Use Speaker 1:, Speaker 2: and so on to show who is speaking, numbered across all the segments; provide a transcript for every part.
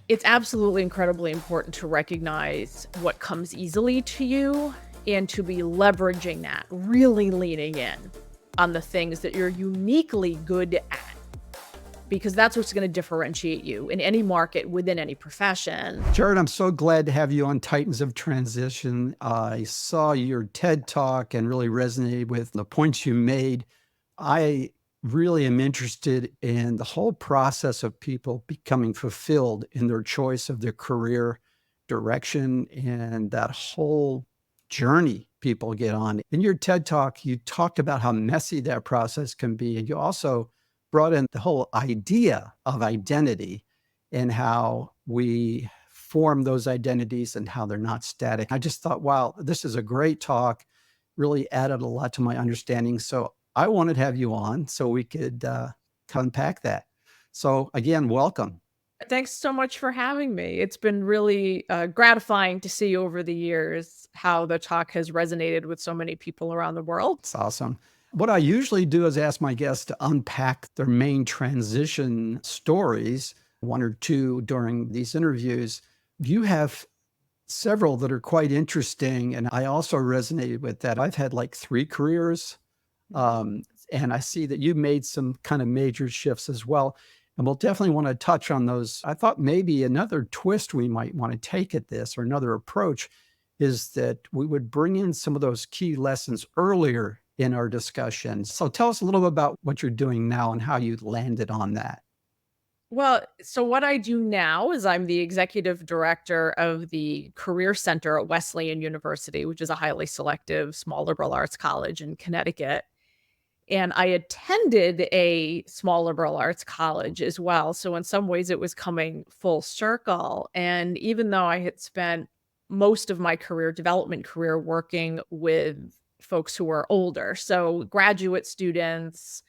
Speaker 1: It's absolutely incredibly important to recognize what comes easily to you and to be leveraging that, really leaning in on the things that you're uniquely good at, because that's what's going to differentiate you in any market within any profession.
Speaker 2: Jared, I'm so glad to have you on Titans of Transition. I saw your TED Talk and really resonated with the points you made. I really am interested in the whole process of people becoming fulfilled in their choice of their career direction and that whole journey people get on. In your TED Talk, you talked about how messy that process can be. And you also brought in the whole idea of identity and how we form those identities and how they're not static. I just thought, wow, this is a great talk, really added a lot to my understanding. So I wanted to have you on so we could unpack that. So again, welcome.
Speaker 1: Thanks so much for having me. It's been really gratifying to see over the years how the talk has resonated with so many people around the world.
Speaker 2: It's awesome. What I usually do is ask my guests to unpack their main transition stories, one or two during these interviews. You have several that are quite interesting, and I also resonated with that. I've had like 3 careers, and I see that you made some kind of major shifts as well. And we'll definitely want to touch on those. I thought maybe another twist we might want to take at this, or another approach, is that we would bring in some of those key lessons earlier in our discussion. So tell us a little bit about what you're doing now and how you landed on that.
Speaker 1: Well, so what I do now is I'm the executive director of the Career Center at Wesleyan University, which is a highly selective small liberal arts college in Connecticut. And I attended a small liberal arts college as well. So in some ways it was coming full circle. And even though I had spent most of my development career working with folks who were older, so graduate students,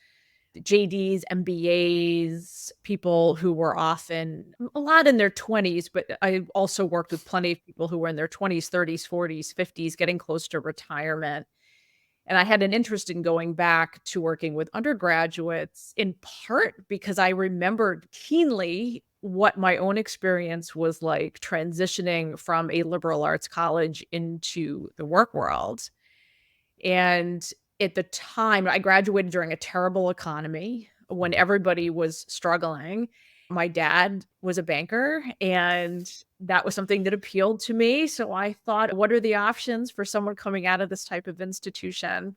Speaker 1: JDs, MBAs, people who were often a lot in their 20s, but I also worked with plenty of people who were in their 20s, 30s, 40s, 50s, getting close to retirement. And I had an interest in going back to working with undergraduates, in part because I remembered keenly what my own experience was like transitioning from a liberal arts college into the work world. And at the time, I graduated during a terrible economy when everybody was struggling. My dad was a banker, and that was something that appealed to me. So I thought, what are the options for someone coming out of this type of institution?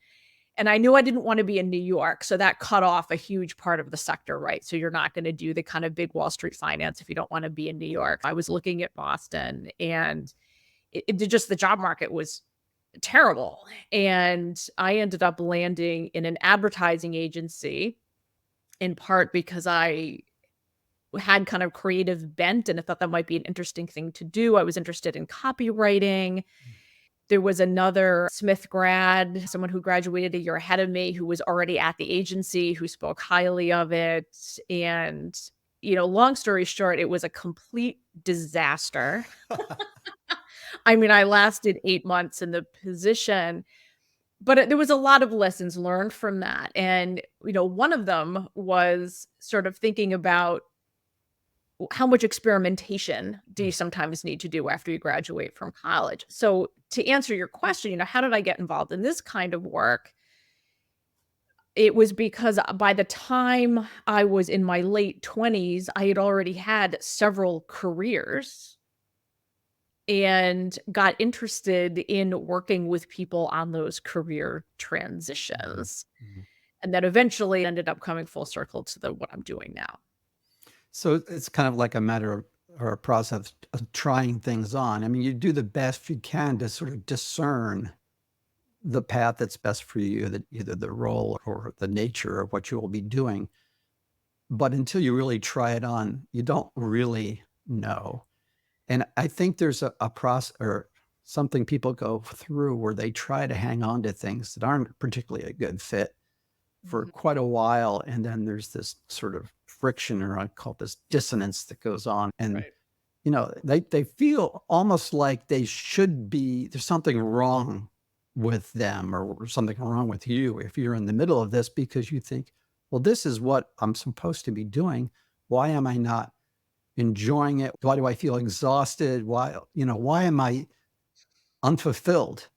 Speaker 1: And I knew I didn't want to be in New York. So that cut off a huge part of the sector, right? So you're not going to do the kind of big Wall Street finance if you don't want to be in New York. I was looking at Boston, and just the job market was terrible. And I ended up landing in an advertising agency, in part because I had kind of creative bent and I thought that might be an interesting thing to do. I was interested in copywriting. There was another Smith grad, someone who graduated a year ahead of me, who was already at the agency, who spoke highly of it. And, long story short, it was a complete disaster. I mean, I lasted 8 months in the position, but there was a lot of lessons learned from that. And, one of them was sort of thinking about how much experimentation do you sometimes need to do after you graduate from college? So to answer your question, how did I get involved in this kind of work? It was because by the time I was in my late 20s, I had already had several careers and got interested in working with people on those career transitions.
Speaker 2: Mhm.
Speaker 1: And that eventually ended up coming full circle to what I'm doing now.
Speaker 2: So it's kind of like a matter of, or a process of trying things on. I mean, you do the best you can to sort of discern the path that's best for you, that either the role or the nature of what you will be doing. But until you really try it on, you don't really know. And I think there's a process or something people go through where they try to hang on to things that aren't particularly a good fit for
Speaker 1: Mhm.
Speaker 2: quite a while. And then there's this sort of friction, or I call it this dissonance that goes on. And,
Speaker 1: Right.
Speaker 2: they feel almost like they should be, there's something wrong with them or something wrong with you if you're in the middle of this, because you think, well, this is what I'm supposed to be doing. Why am I not, enjoying it? Why do I feel exhausted? Why am I unfulfilled?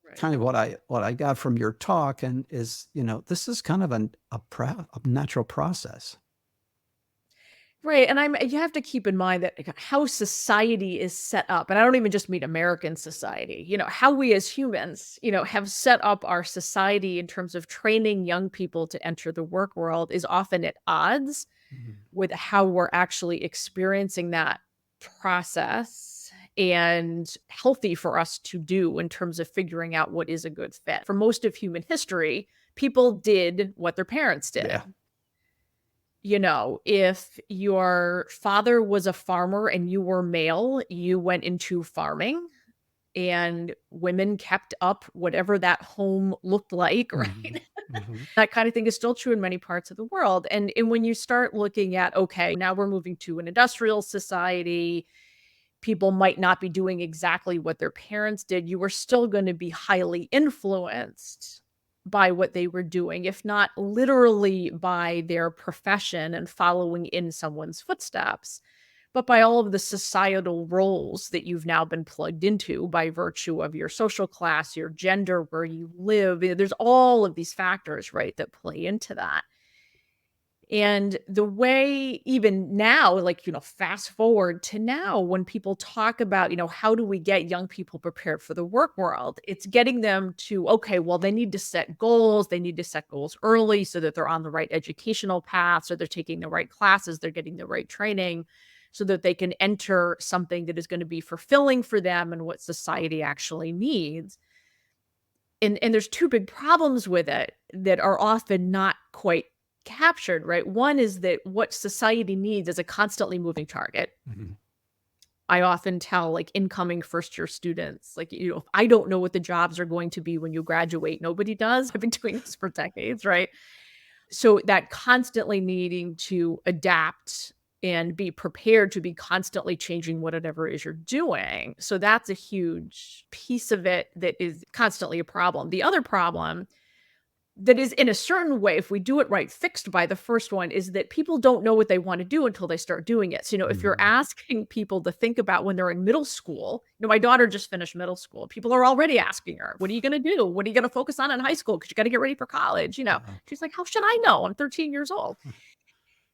Speaker 1: Right.
Speaker 2: Kind of what I got from your talk, and this is kind of a natural process.
Speaker 1: Right, and you have to keep in mind that, like, how society is set up, and I don't even just mean American society, how we as humans, have set up our society in terms of training young people to enter the work world is often at odds
Speaker 2: Mhm.
Speaker 1: with how we're actually experiencing that process, and healthy for us to do in terms of figuring out what is a good fit. For most of human history, people did what their parents
Speaker 2: Yeah.
Speaker 1: did. If your father was a farmer and you were male, you went into farming, and women kept up whatever that home looked like,
Speaker 2: Mhm.
Speaker 1: right?
Speaker 2: Mhm.
Speaker 1: That kind of thing is still true in many parts of the world. And when you start looking at, okay, now we're moving to an industrial society, people might not be doing exactly what their parents did. You were still going to be highly influenced by what they were doing, if not literally by their profession and following in someone's footsteps, but by all of the societal roles that you've now been plugged into by virtue of your social class, your gender, where you live. There's all of these factors, right, that play into that. And the way even now, like, fast forward to now when people talk about, how do we get young people prepared for the work world? It's getting them to, okay, well, they need to set goals. They need to set goals early so that they're on the right educational path, so they're taking the right classes, they're getting the right training so that they can enter something that is going to be fulfilling for them and what society actually needs. And there's 2 big problems with it that are often not quite captured, right? One is that what society needs is a constantly moving target.
Speaker 2: Mhm.
Speaker 1: I often tell, like, incoming first-year students, like, I don't know what the jobs are going to be when you graduate. Nobody does. I've been doing this for decades, right? So that constantly needing to adapt and be prepared to be constantly changing whatever it is you're doing. So that's a huge piece of it that is constantly a problem. The other problem that is, in a certain way, if we do it right, fixed by the first one, is that people don't know what they want to do until they start doing it. So, if you're
Speaker 2: Mhm.
Speaker 1: asking people to think about when they're in middle school, my daughter just finished middle school. People are already asking her, what are you going to do? What are you going to focus on in high school? Because you got to get ready for college.
Speaker 2: Uh,
Speaker 1: She's like, how should I know? I'm 13 years old.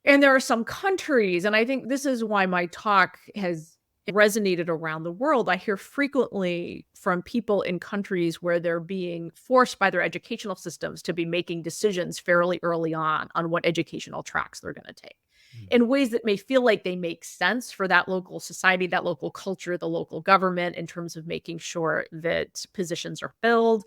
Speaker 1: And there are some countries, and I think this is why my talk has resonated around the world. I hear frequently from people in countries where they're being forced by their educational systems to be making decisions fairly early on what educational tracks they're going to take
Speaker 2: mm.
Speaker 1: in ways that may feel like they make sense for that local society, that local culture, the local government in terms of making sure that positions are filled.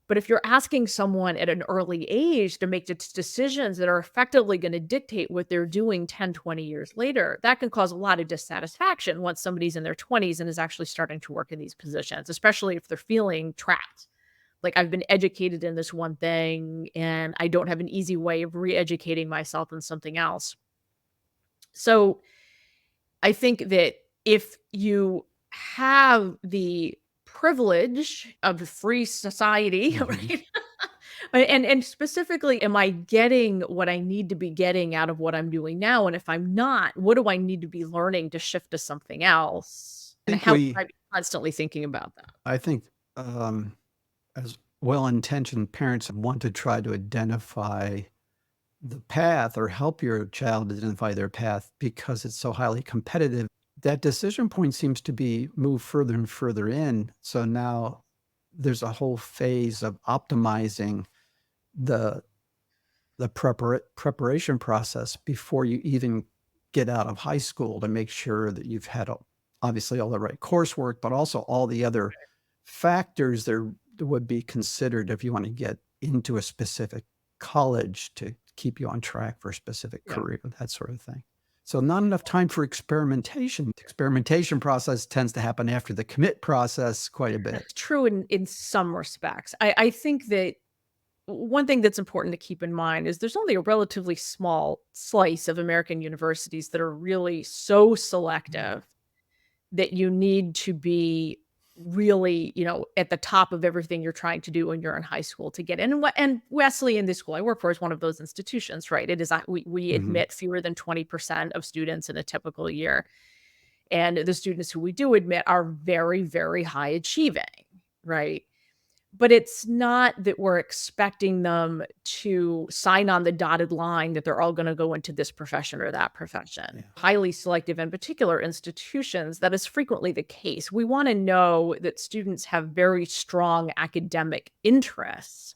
Speaker 1: But if you're asking someone at an early age to make decisions that are effectively going to dictate what they're doing 10, 20 years later, that can cause a lot of dissatisfaction once somebody's in their 20s and is actually starting to work in these positions, especially if they're feeling trapped. Like, I've been educated in this one thing and I don't have an easy way of re educating myself in something else. So I think that if you have the privilege of a free society,
Speaker 2: Mhm.
Speaker 1: right? And specifically, am I getting what I need to be getting out of what I'm doing now? And if I'm not, what do I need to be learning to shift to something else?
Speaker 2: I
Speaker 1: And
Speaker 2: think
Speaker 1: how should
Speaker 2: we
Speaker 1: I be constantly thinking about that?
Speaker 2: I think, as well-intentioned parents want to try to identify the path or help your child identify their path because it's so highly competitive. That decision point seems to be moved further and further in. So now there's a whole phase of optimizing the preparation process before you even get out of high school to make sure that you've had obviously all the right coursework, but also all the other factors there would be considered if you want to get into a specific college to keep you on track for a specific
Speaker 1: Yeah.
Speaker 2: career, that sort of thing. So not enough time for experimentation. The experimentation process tends to happen after the commit process quite a bit.
Speaker 1: That's true in some respects. I think that one thing that's important to keep in mind is there's only a relatively small slice of American universities that are really so selective that you need to be really, at the top of everything you're trying to do when you're in high school to get in. And Wesleyan, the school I work for, is one of those institutions, right? It is, we
Speaker 2: Hmm.
Speaker 1: admit fewer than 20% of students in a typical year. And the students who we do admit are very, very high achieving, right? But it's not that we're expecting them to sign on the dotted line that they're all going to go into this profession or that profession.
Speaker 2: Yeah.
Speaker 1: Highly selective in particular institutions, that is frequently the case. We want to know that students have very strong academic interests.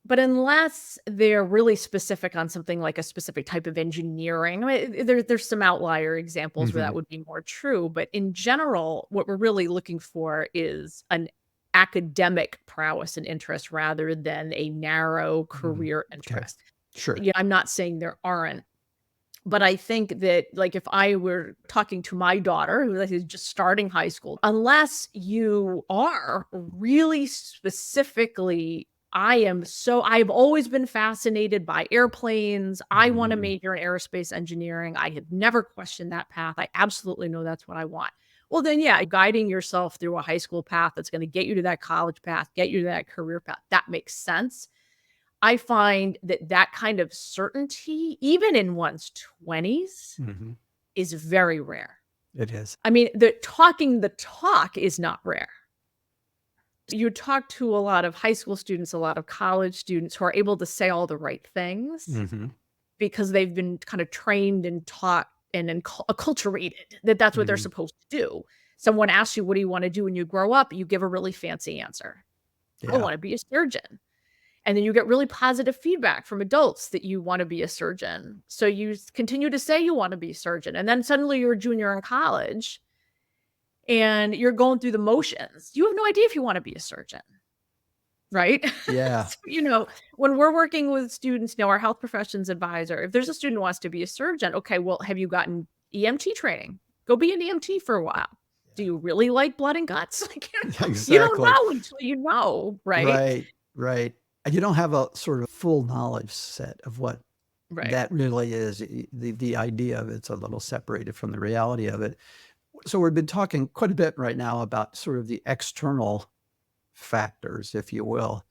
Speaker 1: But unless they're really specific on something like a specific type of engineering, I mean, there's some outlier examples where that
Speaker 2: Hmm.
Speaker 1: would be more true. But in general, what we're really looking for is an academic prowess and interest rather than a narrow
Speaker 2: Hmm.
Speaker 1: career
Speaker 2: Okay.
Speaker 1: interest.
Speaker 2: Sure.
Speaker 1: Yeah, I'm not saying there aren't, but I think that, like, if I were talking to my daughter who is just starting high school, unless you are really specifically, I've always been fascinated by airplanes. I want to
Speaker 2: Mhm.
Speaker 1: major in aerospace engineering. I have never questioned that path. I absolutely know that's what I want. Well, then, yeah, guiding yourself through a high school path that's going to get you to that college path, get you to that career path, that makes sense. I find that that kind of certainty, even in one's 20s,
Speaker 2: Mhm.
Speaker 1: is very rare.
Speaker 2: It is.
Speaker 1: I mean, the talking the talk is not rare. You talk to a lot of high school students, a lot of college students who are able to say all the right things
Speaker 2: Mhm.
Speaker 1: because they've been kind of trained and taught and acculturated that that's what they're
Speaker 2: Mhm.
Speaker 1: supposed to do. Someone asks you, "What do you want to do when you grow up?" You give a really fancy answer. "I
Speaker 2: Yeah.
Speaker 1: want to be a surgeon." And then you get really positive feedback from adults that you wanna be a surgeon. So you continue to say you wanna be a surgeon, and then suddenly you're a junior in college, and you're going through the motions. You have no idea if you wanna be a surgeon, right?
Speaker 2: Yeah.
Speaker 1: So, when we're working with students, our health professions advisor, if there's a student who wants to be a surgeon, okay, well, have you gotten EMT training? Go be an EMT for a while. Do
Speaker 2: Yeah.
Speaker 1: you really like blood and guts? Like,
Speaker 2: Yeah,
Speaker 1: you don't
Speaker 2: exactly.
Speaker 1: know until you know, right?
Speaker 2: Right, right. And you don't have a sort of full knowledge set of what
Speaker 1: Right.
Speaker 2: that really is. The idea of it's a little separated from the reality of it. So we've been talking quite a bit right now about sort of the external factors, if you will,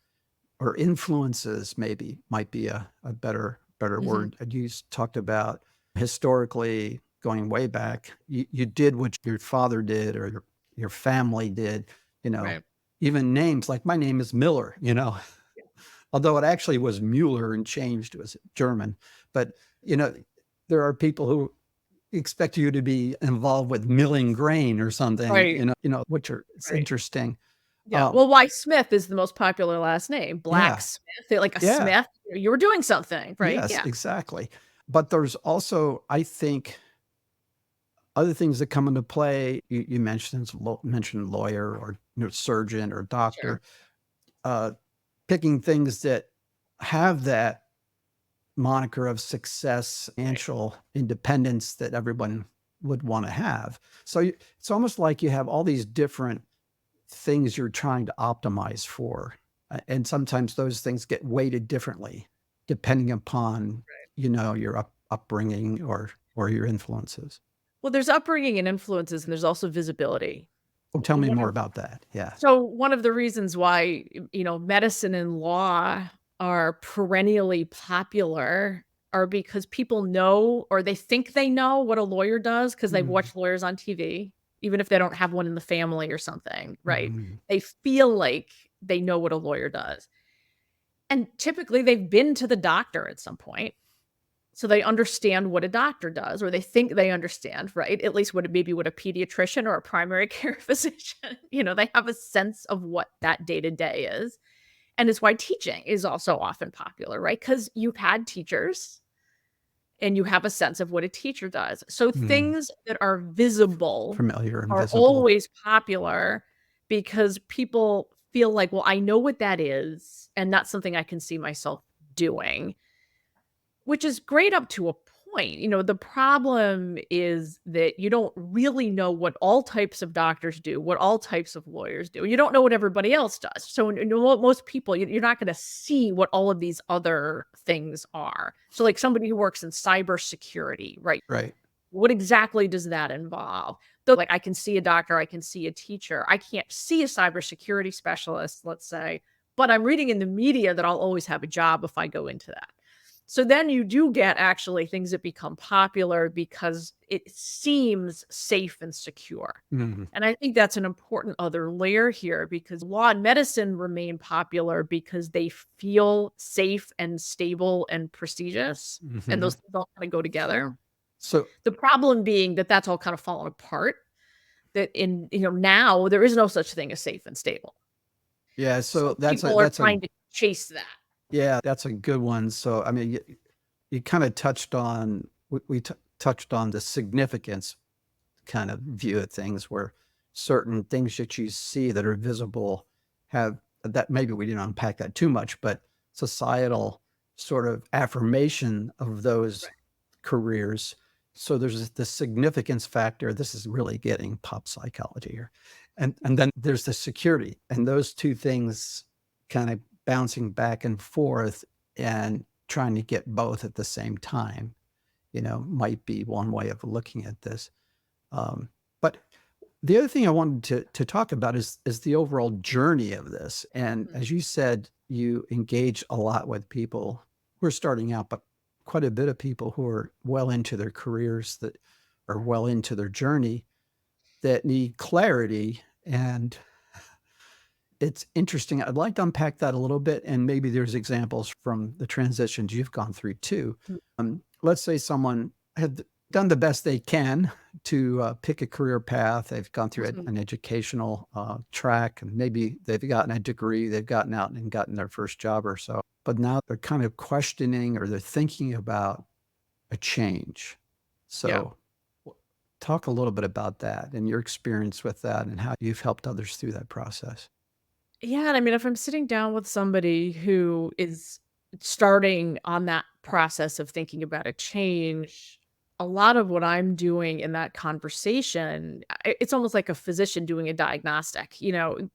Speaker 2: or influences maybe might be a better
Speaker 1: Mhm.
Speaker 2: word. And talked about historically going way back, you did what your father did or your family did, you know,
Speaker 1: Right.
Speaker 2: even names like my name is Miller, although it actually was Mueller and changed, it was German. But, you know, there are people who expect you to be involved with milling grain or something,
Speaker 1: Right.
Speaker 2: which are, it's
Speaker 1: Right.
Speaker 2: interesting.
Speaker 1: Yeah.
Speaker 2: Um,
Speaker 1: Well, why Smith is the most popular last name.
Speaker 2: yeah,
Speaker 1: Blacksmith, like a
Speaker 2: yeah.
Speaker 1: smith, you were doing something, right?
Speaker 2: Yes,
Speaker 1: Yeah.
Speaker 2: exactly. But there's also, I think, other things that come into play. You mentioned lawyer or surgeon or
Speaker 1: Sure.
Speaker 2: doctor, uh, picking things that have that moniker of success,
Speaker 1: Right.
Speaker 2: financial independence that everyone would want to have. So it's almost like you have all these different things you're trying to optimize for, and sometimes those things get weighted differently depending upon your upbringing or your influences.
Speaker 1: Well, there's upbringing and influences, and there's also visibility.
Speaker 2: Oh, tell me
Speaker 1: One
Speaker 2: more
Speaker 1: of
Speaker 2: about that. Yeah.
Speaker 1: one of the reasons why, medicine and law are perennially popular are because people know or they think they know what a lawyer does because 'cause they've
Speaker 2: Mhm.
Speaker 1: watched lawyers on TV, even if they don't have one in the family or something, right?
Speaker 2: Mhm.
Speaker 1: They feel like they know what a lawyer does. And typically, they've been to the doctor at some point, so they understand what a doctor does, or they think they understand, right? At least what a pediatrician or a primary care physician, they have a sense of what that day-to-day is, and it's why teaching is also often popular, right? Because 'Cause you've had teachers, and you have a sense of what a teacher does. So
Speaker 2: Mhm.
Speaker 1: things that are visible
Speaker 2: Familiar and
Speaker 1: are
Speaker 2: visible.
Speaker 1: always popular because people feel like, "Well, I know what that is, and that's something I can see myself doing." Which is great up to a point. The problem is that you don't really know what all types of doctors do, what all types of lawyers do. You don't know what everybody else does. So, most people, you're not gonna see what all of these other things are. So, like, somebody who works in cybersecurity, right?
Speaker 2: Right.
Speaker 1: What exactly does that involve? So, like, I can see a doctor, I can see a teacher. I can't see a cybersecurity specialist, let's say, but I'm reading in the media that I'll always have a job if I go into that. So then you do get actually things that become popular because it seems safe and secure.
Speaker 2: Mhm.
Speaker 1: And I think that's an important other layer here because law and medicine remain popular because they feel safe and stable and prestigious. And
Speaker 2: Mhm.
Speaker 1: those things all kind of go together.
Speaker 2: So
Speaker 1: The problem being that that's all kind of fallen apart. That now there is no such thing as safe and stable.
Speaker 2: yeah, so
Speaker 1: So people are trying to chase that.
Speaker 2: that's a good one. So I mean, you kind of touched on touched on the significance kind of view of things where certain things that you see that are visible have that maybe we didn't unpack that too much, but societal sort of affirmation of those
Speaker 1: Right.
Speaker 2: careers. So there's the significance factor. This is really getting pop psychology here. And then there's the security. And those two things kind of bouncing back and forth and trying to get both at the same time, might be one way of looking at this. But the other thing I wanted to talk about is the overall journey of this. And
Speaker 1: Mhm.
Speaker 2: as you said, you engage a lot with people who are starting out, but quite a bit of people who are well into their careers that are well into their journey that need clarity. And it's interesting. I'd like to unpack that a little bit, and maybe there's examples from the transitions you've gone through too. Let's say someone had done the best they can to pick a career path. They've gone through
Speaker 1: Mhm.
Speaker 2: an educational track, and maybe they've gotten a degree, they've gotten out and gotten their first job or so. But now they're kind of questioning or they're thinking about a change.
Speaker 1: Yeah.
Speaker 2: So, talk a little bit about that and your experience with that and how you've helped others through that process.
Speaker 1: Yeah, and I mean, if I'm sitting down with somebody who is starting on that process of thinking about a change, a lot of what I'm doing in that conversation, it's almost like a physician doing a diagnostic,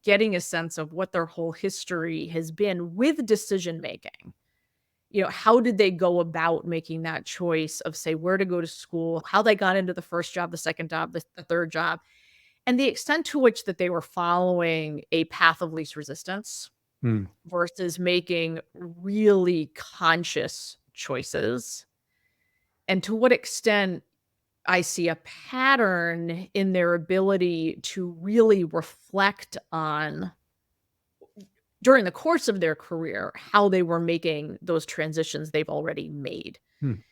Speaker 1: getting a sense of what their whole history has been with decision making. How did they go about making that choice of, say, where to go to school, how they got into the first job, the second job, the third job, and the extent to which that they were following a path of least resistance
Speaker 2: Hmm.
Speaker 1: versus making really conscious choices, and to what extent I see a pattern in their ability to really reflect on, during the course of their career, how they were making those transitions they've already made.
Speaker 2: Hmm.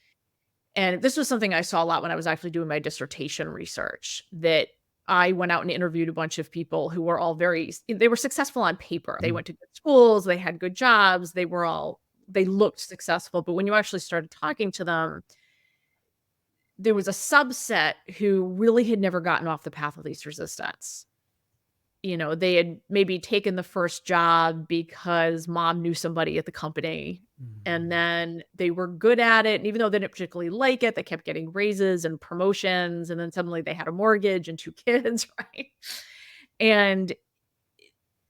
Speaker 1: And this was something I saw a lot when I was actually doing my dissertation research, that I went out and interviewed a bunch of people who were all they were successful on paper. They
Speaker 2: Hmm.
Speaker 1: went to good schools, they had good jobs, they looked successful, but when you actually started talking to them, there was a subset who really had never gotten off the path of least resistance. They had maybe taken the first job because mom knew somebody at the company, and
Speaker 2: Mhm.
Speaker 1: then they were good at it, and even though they didn't particularly like it, they kept getting raises and promotions, and then suddenly they had a mortgage and 2 kids, right? And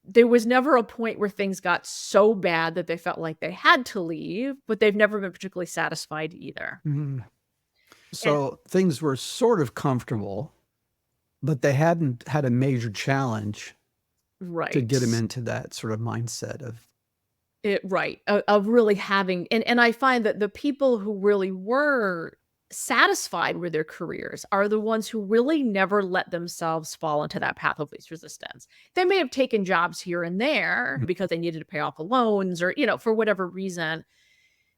Speaker 1: there was never a point where things got so bad that they felt like they had to leave, but they've never been particularly satisfied either.
Speaker 2: Mhm.
Speaker 1: And
Speaker 2: So things were sort of comfortable, but they hadn't had a major challenge to get them
Speaker 1: right.
Speaker 2: into that sort of mindset of,
Speaker 1: Right, of really having, and I find that the people who really were satisfied with their careers are the ones who really never let themselves fall into that path of least resistance. They may have taken jobs here and there
Speaker 2: mm,
Speaker 1: because they needed to pay off the loans or, for whatever reason,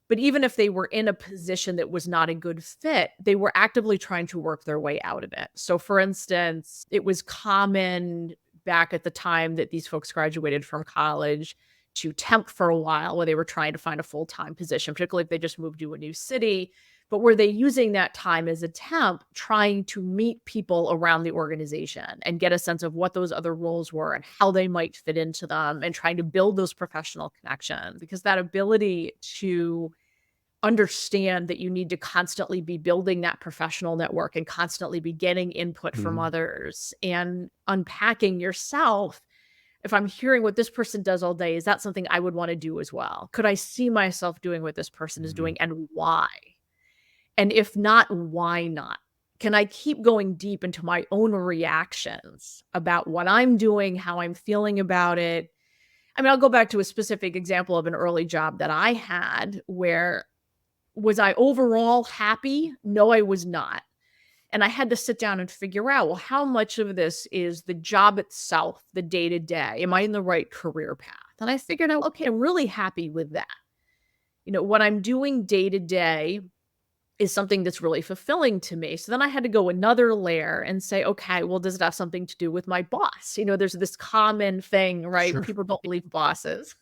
Speaker 1: but even if they were in a position that was not a good fit, they were actively trying to work their way out of it. So, for instance, it was common back at the time that these folks graduated from college to temp for a while where they were trying to find a full-time position, particularly if they just moved to a new city. But were they using that time as a temp, trying to meet people around the organization and get a sense of what those other roles were and how they might fit into them and trying to build those professional connections? Because that ability to understand that you need to constantly be building that professional network and constantly be getting input from
Speaker 2: mhm,
Speaker 1: others and unpacking yourself. If I'm hearing what this person does all day, is that something I would want to do as well? Could I see myself doing what this person is
Speaker 2: mhm,
Speaker 1: doing and why? And if not, why not? can I keep going deep into my own reactions about what I'm doing, how I'm feeling about it? I mean, I'll go back to a specific example of an early job that I had where was I overall happy? No, I was not. And I had to sit down and figure out, well, how much of this is the job itself, the day to day? Am I in the right career path? And I figured out, okay, I'm really happy with that. What I'm doing day to day is something that's really fulfilling to me. So then I had to go another layer and say, okay, well, does it have something to do with my boss? There's this common thing, right?
Speaker 2: Sure.
Speaker 1: People don't believe bosses.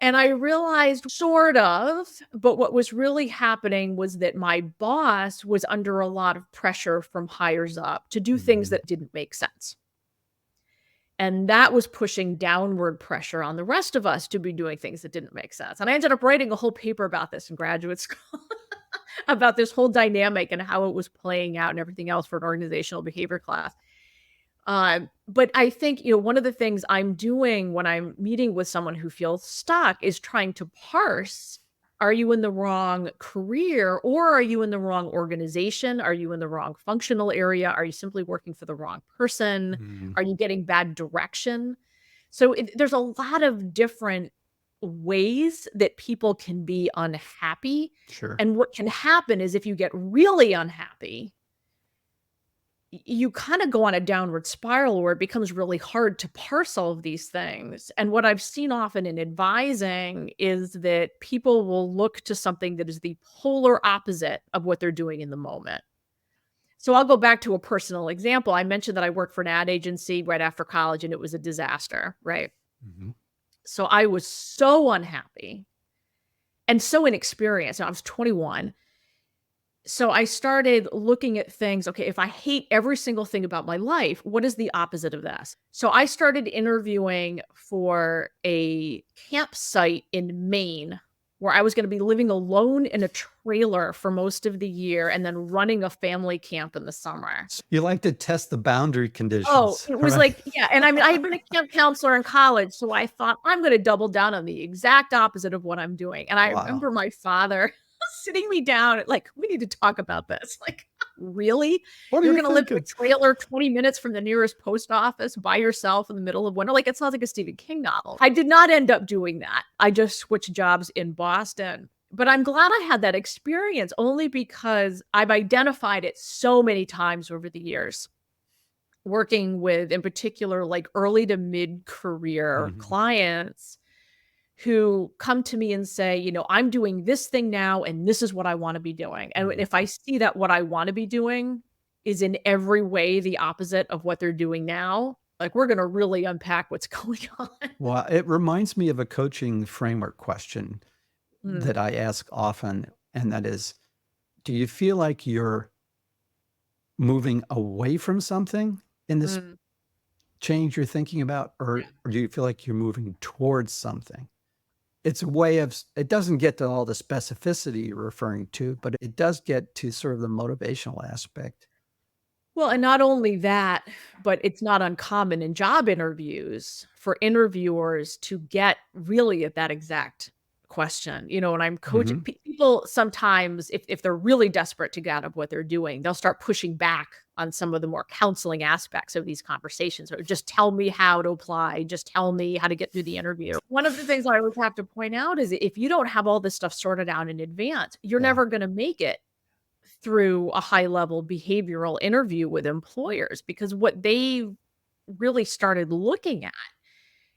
Speaker 1: And I realized sort of, but what was really happening was that my boss was under a lot of pressure from higher up to do things
Speaker 2: Mhm.
Speaker 1: that didn't make sense. And that was pushing downward pressure on the rest of us to be doing things that didn't make sense. And I ended up writing a whole paper about this in graduate school, about this whole dynamic and how it was playing out and everything else for an organizational behavior class. But I think, one of the things I'm doing when I'm meeting with someone who feels stuck is trying to parse, are you in the wrong career or are you in the wrong organization? Are you in the wrong functional area? Are you simply working for the wrong person?
Speaker 2: Mhm.
Speaker 1: Are you getting bad direction? So there's a lot of different ways that people can be unhappy.
Speaker 2: Sure.
Speaker 1: And what can happen is if you get really unhappy, you kind of go on a downward spiral where it becomes really hard to parse all of these things. And what I've seen often in advising is that people will look to something that is the polar opposite of what they're doing in the moment. So I'll go back to a personal example. I mentioned that I worked for an ad agency right after college and it was a disaster, right?
Speaker 2: Mhm.
Speaker 1: So I was so unhappy and so inexperienced. I was 21. So I started looking at things, okay, if I hate every single thing about my life, what is the opposite of this? So I started interviewing for a campsite in Maine where I was going to be living alone in a trailer for most of the year and then running a family camp in the summer.
Speaker 2: You like to test the boundary
Speaker 1: Oh,
Speaker 2: conditions,
Speaker 1: it was
Speaker 2: right?
Speaker 1: like, yeah. And I mean, I had been a camp counselor in college. So I thought, I'm going to double down on the exact opposite of what I'm doing. And I
Speaker 2: Wow.
Speaker 1: remember my father sitting me down, like, we need to talk about this. Like, really?
Speaker 2: What are
Speaker 1: You're
Speaker 2: you
Speaker 1: going to live in a
Speaker 2: thinking?
Speaker 1: trailer 20 minutes from the nearest post office by yourself in the middle of winter? Like, it sounds like a Stephen King novel. I did not end up doing that. I just switched jobs in Boston. But I'm glad I had that experience only because I've identified it so many times over the years working with, in particular, like early to mid career
Speaker 2: Mhm.
Speaker 1: clients who come to me and say, I'm doing this thing now and this is what I want to be doing. And
Speaker 2: Mhm.
Speaker 1: if I see that what I want to be doing is in every way the opposite of what they're doing now, like we're going to really unpack what's going on.
Speaker 2: Well, it reminds me of a coaching framework question
Speaker 1: Mm,
Speaker 2: that I ask often, and that is, do you feel like you're moving away from something in this
Speaker 1: mm.
Speaker 2: change you're thinking about, or do you feel like you're moving towards something? It's a way of, it doesn't get to all the specificity you're referring to, but it does get to sort of the motivational aspect.
Speaker 1: Well, and not only that, but it's not uncommon in job interviews for interviewers to get really at that exact question. When I'm coaching
Speaker 2: Mhm.
Speaker 1: people sometimes if they're really desperate to get out of what they're doing, they'll start pushing back on some of the more counseling aspects of these conversations or just tell me how to apply, just tell me how to get through the interview. One of the things I always have to point out is if you don't have all this stuff sorted out in advance, you're
Speaker 2: Yeah.
Speaker 1: never going to make it through a high level behavioral interview with employers because what they really started looking at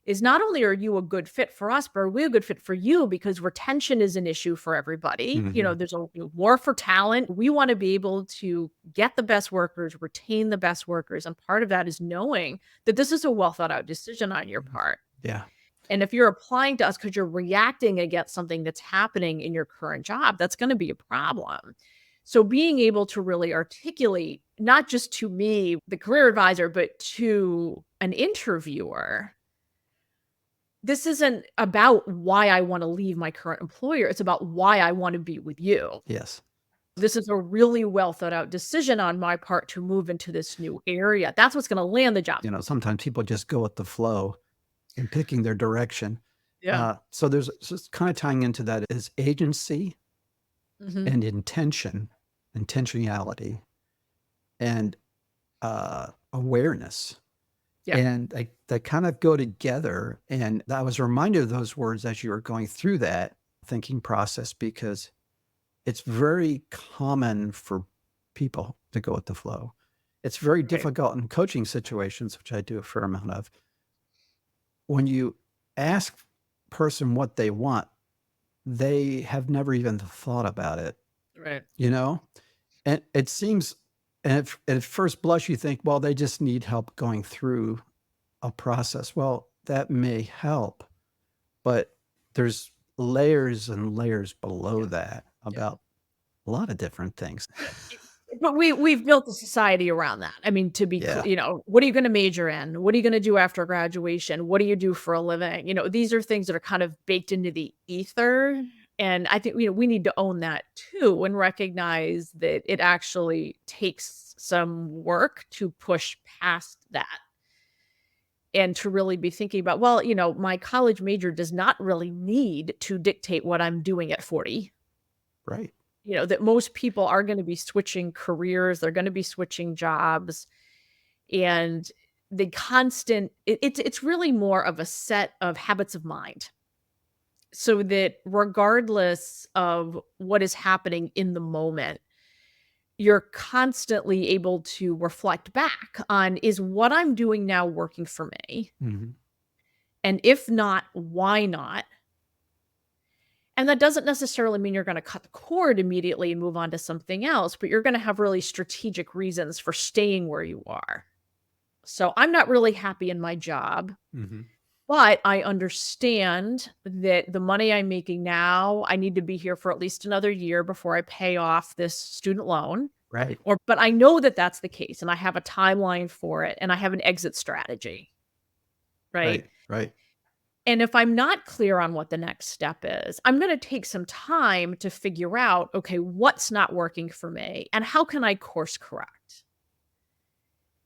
Speaker 1: is not only are you a good fit for us, but are we a good fit for you because retention is an issue for everybody.
Speaker 2: Mhm.
Speaker 1: There's a war for talent. We want to be able to get the best workers, retain the best workers. And part of that is knowing that this is a well thought out decision on your
Speaker 2: Mhm.
Speaker 1: part.
Speaker 2: Yeah.
Speaker 1: And if you're applying to us because you're reacting against something that's happening in your current job, that's going to be a problem. So being able to really articulate, not just to me, the career advisor, but to an interviewer, this isn't about why I want to leave my current employer. It's about why I want to be with you.
Speaker 2: Yes.
Speaker 1: This is a really well thought out decision on my part to move into this new area. That's what's going to land the job.
Speaker 2: Sometimes people just go with the flow in picking their direction.
Speaker 1: Yeah.
Speaker 2: So there's just kind of tying into that is agency
Speaker 1: Mhm.
Speaker 2: and intention. intentionality, and awareness.
Speaker 1: Yeah.
Speaker 2: And they kind of go together. And I was reminded of those words as you were going through that thinking process, because it's very common for people to go with the flow. It's very
Speaker 1: Right.
Speaker 2: difficult in coaching situations, which I do a fair amount of. When you ask person what they want, they have never even thought about it,
Speaker 1: Right.
Speaker 2: you know? And it seems, and at first blush, you think, well, they just need help going through a process. Well, that may help, but there's layers and layers below
Speaker 1: Yeah.
Speaker 2: that
Speaker 1: Yeah.
Speaker 2: about a lot of different things.
Speaker 1: But we've built a society around that. I mean, to be
Speaker 2: Yeah,
Speaker 1: what are you gonna major in? What are you gonna do after graduation? What do you do for a living? These are things that are kind of baked into the ether, and I think, we need to own that too and recognize that it actually takes some work to push past that and to really be thinking about, well, my college major does not really need to dictate what I'm doing at 40.
Speaker 2: right.
Speaker 1: That most people are gonna be switching careers, they're gonna be switching jobs, and the constant it's really more of a set of habits of mind, so that regardless of what is happening in the moment, you're constantly able to reflect back on, "Is what I'm doing now working for me?
Speaker 2: Mhm.
Speaker 1: And if not, why not?" And that doesn't necessarily mean you're gonna cut the cord immediately and move on to something else, but you're gonna have really strategic reasons for staying where you are. So I'm not really happy in my job,
Speaker 2: Mhm.
Speaker 1: but I understand that the money I'm making now, I need to be here for at least another year before I pay off this student loan.
Speaker 2: Right,
Speaker 1: But I know that that's the case, and I have a timeline for it, and I have an exit strategy, right?
Speaker 2: right, right.
Speaker 1: And if I'm not clear on what the next step is, I'm going to take some time to figure out, okay, what's not working for me and how can I course correct?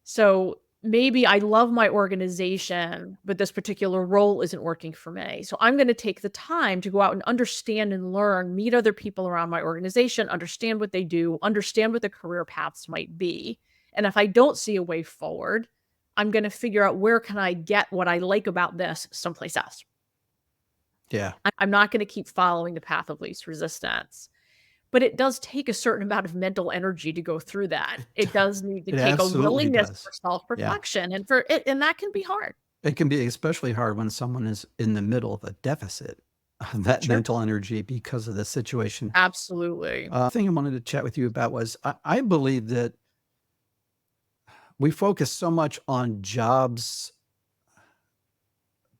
Speaker 1: So maybe I love my organization, but this particular role isn't working for me. So I'm going to take the time to go out and understand and learn, meet other people around my organization, understand what they do, understand what the career paths might be. And if I don't see a way forward, I'm going to figure out, where can I get what I like about this someplace else.
Speaker 2: Yeah.
Speaker 1: I'm not gonna keep following the path of least resistance. But it does take a certain amount of mental energy to go through that. It does need to
Speaker 2: It
Speaker 1: take a
Speaker 2: absolutely
Speaker 1: willingness
Speaker 2: does.
Speaker 1: for
Speaker 2: Yeah.
Speaker 1: self-reflection, and that can be hard.
Speaker 2: It can be especially hard when someone is in the middle of a deficit of that
Speaker 1: Sure.
Speaker 2: mental energy because of the situation.
Speaker 1: Absolutely.
Speaker 2: Thing I wanted to chat with you about was I believe that we focus so much on jobs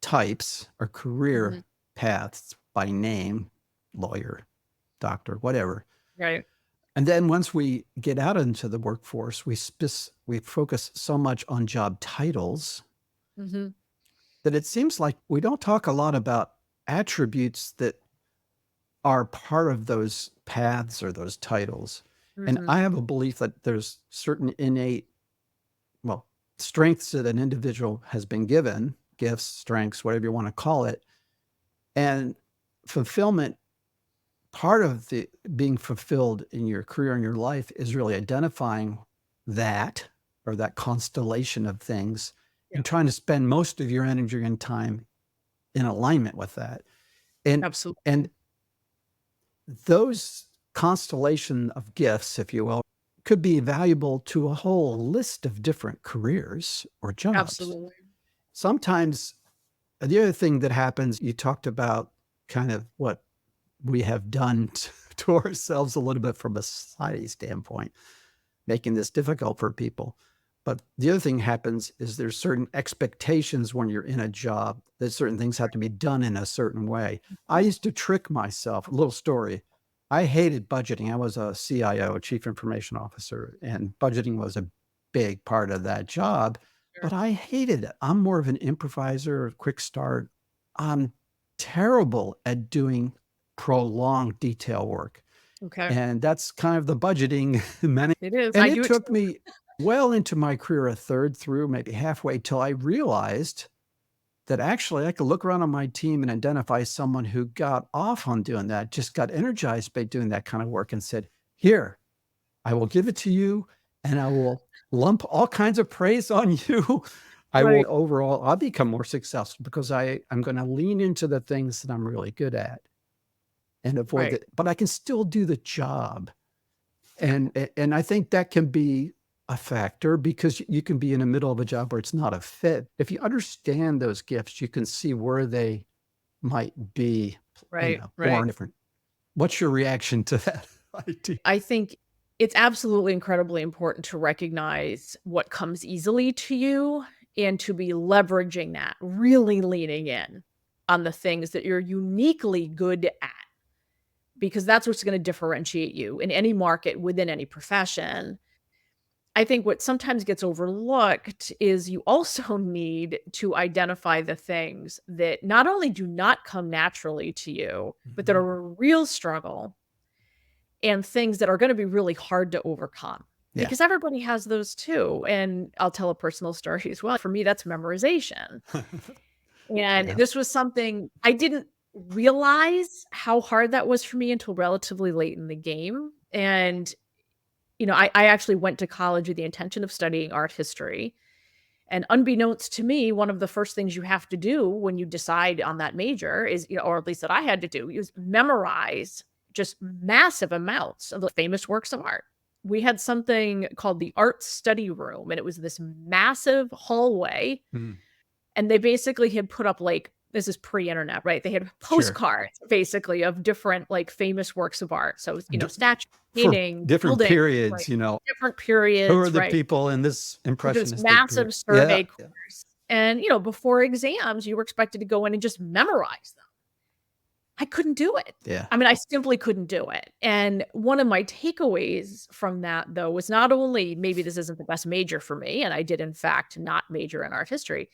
Speaker 2: types or career
Speaker 1: Mhm.
Speaker 2: paths by name, lawyer, doctor, whatever.
Speaker 1: Right.
Speaker 2: And then once we get out into the workforce, we focus so much on job titles
Speaker 1: Mhm.
Speaker 2: that it seems like we don't talk a lot about attributes that are part of those paths or those titles. And
Speaker 1: Mhm.
Speaker 2: I have a belief that there's certain innate, well, strengths that an individual has been given, gifts, strengths, whatever you want to call it. And fulfillment, part of the being fulfilled in your career and your life is really identifying that, or that constellation of things,
Speaker 1: Yeah.
Speaker 2: and trying to spend most of your energy and time in alignment with that. And
Speaker 1: Absolutely.
Speaker 2: and those constellation of gifts, if you will, could be valuable to a whole list of different careers or jobs.
Speaker 1: Absolutely.
Speaker 2: Sometimes the other thing that happens, you talked about kind of what we have done to ourselves a little bit from a society standpoint, making this difficult for people. But the other thing happens is there's certain expectations when you're in a job that certain things have to be done in a certain way. I
Speaker 1: Mhm.
Speaker 2: used to trick myself. A little story. I hated budgeting. I was a CIO, Chief Information Officer, and budgeting was a big part of that job, but
Speaker 1: Sure.
Speaker 2: I hated it. I'm more of an improviser, quick start. I'm terrible at doing prolonged detail work.
Speaker 1: Okay.
Speaker 2: And that's kind of the budgeting many,
Speaker 1: It is.
Speaker 2: and
Speaker 1: I
Speaker 2: it
Speaker 1: do it
Speaker 2: took
Speaker 1: too.
Speaker 2: me well into my career, a third through, maybe halfway, till I realized that actually I could look around on my team and identify someone who got off on doing that, just got energized by doing that kind of work and said, "Here, I will give it to you, and I will lump all kinds of praise on you. I will
Speaker 1: Right,
Speaker 2: overall, I'll become more successful because I'm going to lean into the things that I'm really good at and avoid
Speaker 1: right,
Speaker 2: it, but I can still do the job. And I think that can be a factor because you can be in the middle of a job where it's not a fit. If you understand those gifts, you can see where they might be,
Speaker 1: right,
Speaker 2: born
Speaker 1: right.
Speaker 2: different. What's your reaction to that idea?
Speaker 1: I think it's absolutely incredibly important to recognize what comes easily to you and to be leveraging that, really leaning in on the things that you're uniquely good at, because that's what's going to differentiate you in any market within any profession. I think what sometimes gets overlooked is you also need to identify the things that not only do not come naturally to you, but that
Speaker 2: Mhm.
Speaker 1: are a real struggle and things that are gonna be really hard to overcome,
Speaker 2: Yeah.
Speaker 1: because everybody has those too, and I'll tell a personal story as well. For me, that's memorization, and
Speaker 2: Yeah.
Speaker 1: this was something I didn't realize how hard that was for me until relatively late in the game, and, I actually went to college with the intention of studying art history, and unbeknownst to me, one of the first things you have to do when you decide on that major is, or at least that I had to do, is memorize just massive amounts of the famous works of art. We had something called the art study room, and it was this massive hallway,
Speaker 2: Mm.
Speaker 1: and they basically had put up like this is pre-internet, right? They had
Speaker 2: Sure.
Speaker 1: postcards basically of different like famous works of art. So,
Speaker 2: D-
Speaker 1: statues,
Speaker 2: for
Speaker 1: painting,
Speaker 2: different
Speaker 1: buildings, right?
Speaker 2: periods,
Speaker 1: Different
Speaker 2: who are
Speaker 1: periods,
Speaker 2: the
Speaker 1: right?
Speaker 2: people in this
Speaker 1: With this
Speaker 2: impressionistic period?
Speaker 1: massive
Speaker 2: Yeah.
Speaker 1: survey
Speaker 2: Yeah.
Speaker 1: course. And, before exams, you were expected to go in and just memorize them. I couldn't do it.
Speaker 2: Yeah.
Speaker 1: I mean, I simply couldn't do it. And one of my takeaways from that, though, was not only maybe this isn't the best major for me, and I did, in fact, not major in art history,